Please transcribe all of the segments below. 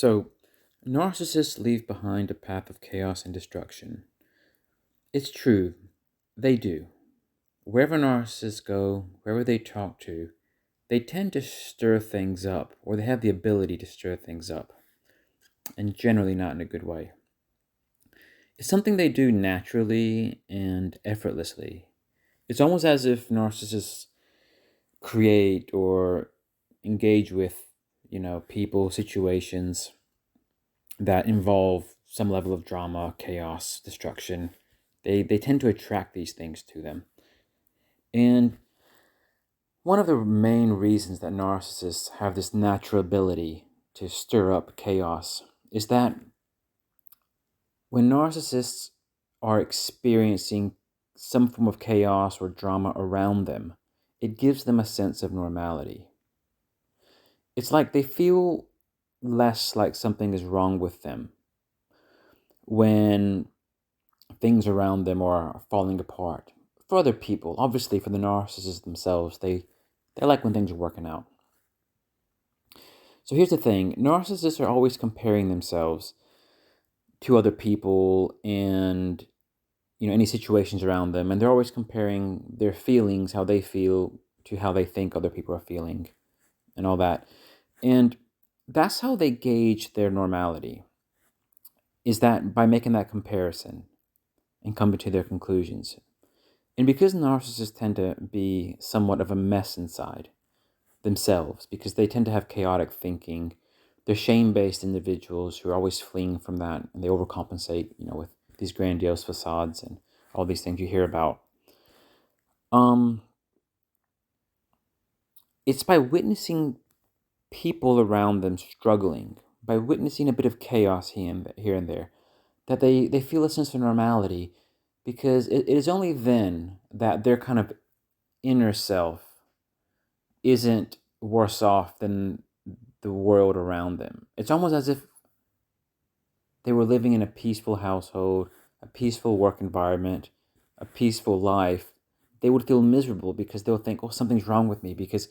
So, narcissists leave behind a path of chaos and destruction. It's true, they do. Wherever narcissists go, wherever they talk to, they tend to stir things up, or they have the ability to stir things up, and generally not in a good way. It's something they do naturally and effortlessly. It's almost as if narcissists create or engage with, people, situations that involve some level of drama, chaos, destruction. They tend to attract these things to them. And one of the main reasons that narcissists have this natural ability to stir up chaos is that when narcissists are experiencing some form of chaos or drama around them, it gives them a sense of normality. It's like they feel less like something is wrong with them when things around them are falling apart. For other people, obviously for the narcissists themselves, they like when things are working out. So here's the thing, narcissists are always comparing themselves to other people and any situations around them, and they're always comparing their feelings, how they feel, to how they think other people are feeling and all that. And that's how they gauge their normality, is that by making that comparison and coming to their conclusions. And because narcissists tend to be somewhat of a mess inside themselves, because they tend to have chaotic thinking, they're shame-based individuals who are always fleeing from that, and they overcompensate, with these grandiose facades and all these things you hear about. Um, it's by witnessing people around them struggling, by witnessing a bit of chaos here and there, that they feel a sense of normality, because it is only then that their kind of inner self isn't worse off than the world around them. It's almost as if they were living in a peaceful household, a peaceful work environment, a peaceful life. They would feel miserable because they'll think, oh, something's wrong with me, because,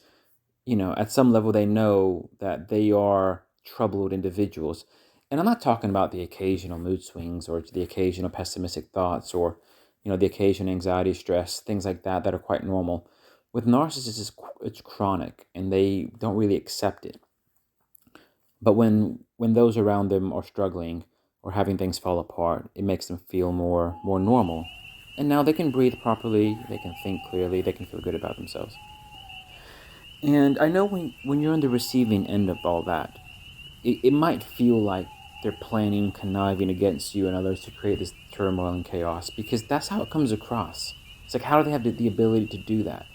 at some level they know that they are troubled individuals. And I'm not talking about the occasional mood swings or the occasional pessimistic thoughts or, the occasional anxiety, stress, things like that that are quite normal. With narcissists, it's chronic and they don't really accept it. But when those around them are struggling or having things fall apart, it makes them feel more normal. And now they can breathe properly, they can think clearly, they can feel good about themselves. And I know when you're on the receiving end of all that, it might feel like they're planning, conniving against you and others to create this turmoil and chaos, because that's how it comes across. It's like, how do they have the ability to do that?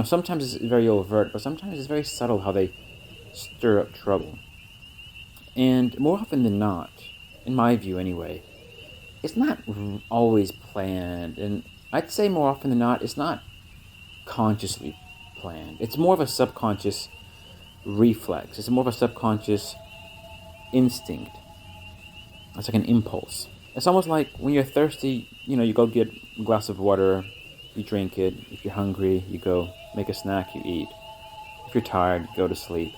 Sometimes it's very overt, but sometimes it's very subtle how they stir up trouble. And more often than not, in my view anyway, it's not always planned. And I'd say more often than not, it's not consciously planned. It's more of a subconscious reflex. It's more of a subconscious instinct. It's like an impulse. It's almost like when you're thirsty, you go get a glass of water, you drink it. If you're hungry, you go make a snack, you eat. If you're tired, you go to sleep.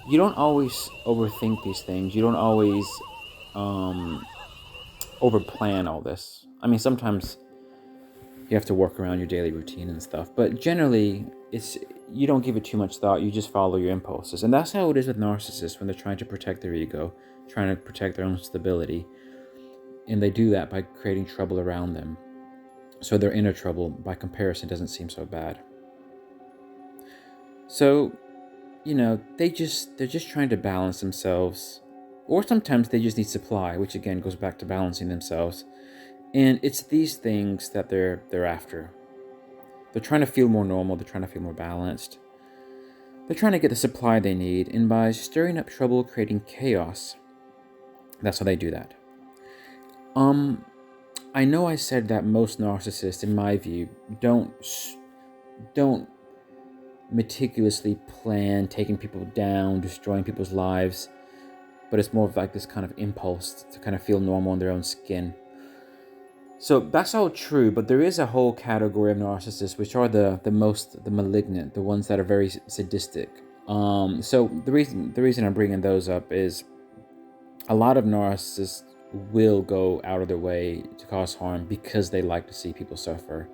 You don't always overthink these things. You don't always um, overplan all this. I mean, sometimes you have to work around your daily routine and stuff, but generally, it's you don't give it too much thought. You just follow your impulses, and that's how it is with narcissists when they're trying to protect their ego, trying to protect their own stability, and they do that by creating trouble around them. So their inner trouble, by comparison, doesn't seem so bad. So they're just trying to balance themselves, or sometimes they just need supply, which again goes back to balancing themselves. And it's these things that they're after. They're trying to feel more normal, they're trying to feel more balanced. They're trying to get the supply they need, and by stirring up trouble, creating chaos, that's how they do that. Um I know I said that most narcissists, in my view, don't meticulously plan taking people down, destroying people's lives, but it's more of like this kind of impulse to kind of feel normal in their own skin. So that's all true, but there is a whole category of narcissists which are the malignant, the ones that are very sadistic. So the reason I'm bringing those up is A lot of narcissists will go out of their way to cause harm because they like to see people suffer.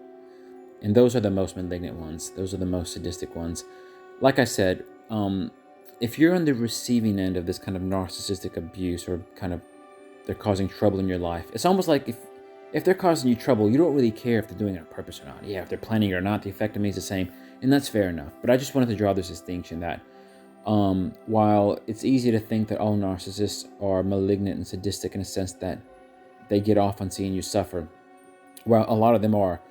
And those are the most malignant ones. Those are the most sadistic ones. Like I said, if you're on the receiving end of this kind of narcissistic abuse, or kind of they're causing trouble in your life, it's almost like if they're causing you trouble, you don't really care if they're doing it on purpose or not. Yeah, if they're planning it or not, the effect on me is the same, and that's fair enough. But I just wanted to draw this distinction that while it's easy to think that all narcissists are malignant and sadistic in a sense that they get off on seeing you suffer, well, a lot of them are.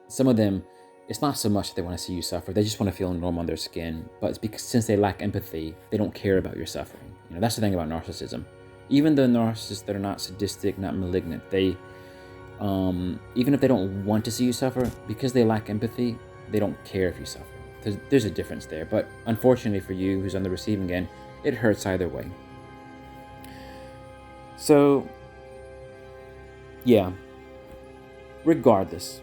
Some of them, it's not so much that they want to see you suffer; they just want to feel normal on their skin. But it's because since they lack empathy, they don't care about your suffering. That's the thing about narcissism. Even the narcissists that are not sadistic, not malignant, they, even if they don't want to see you suffer, because they lack empathy, they don't care if you suffer. There's a difference there. But unfortunately for you, who's on the receiving end, it hurts either way. So, yeah. Regardless,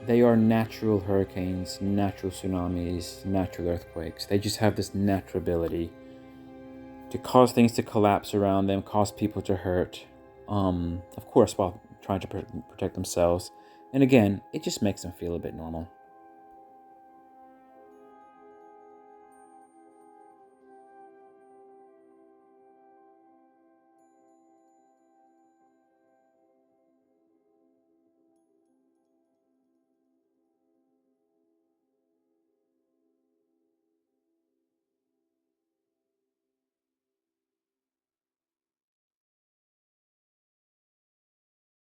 they are natural hurricanes, natural tsunamis, natural earthquakes. They just have this natural ability to cause things to collapse around them, cause people to hurt, of course, while trying to protect themselves. And again, it just makes them feel a bit normal.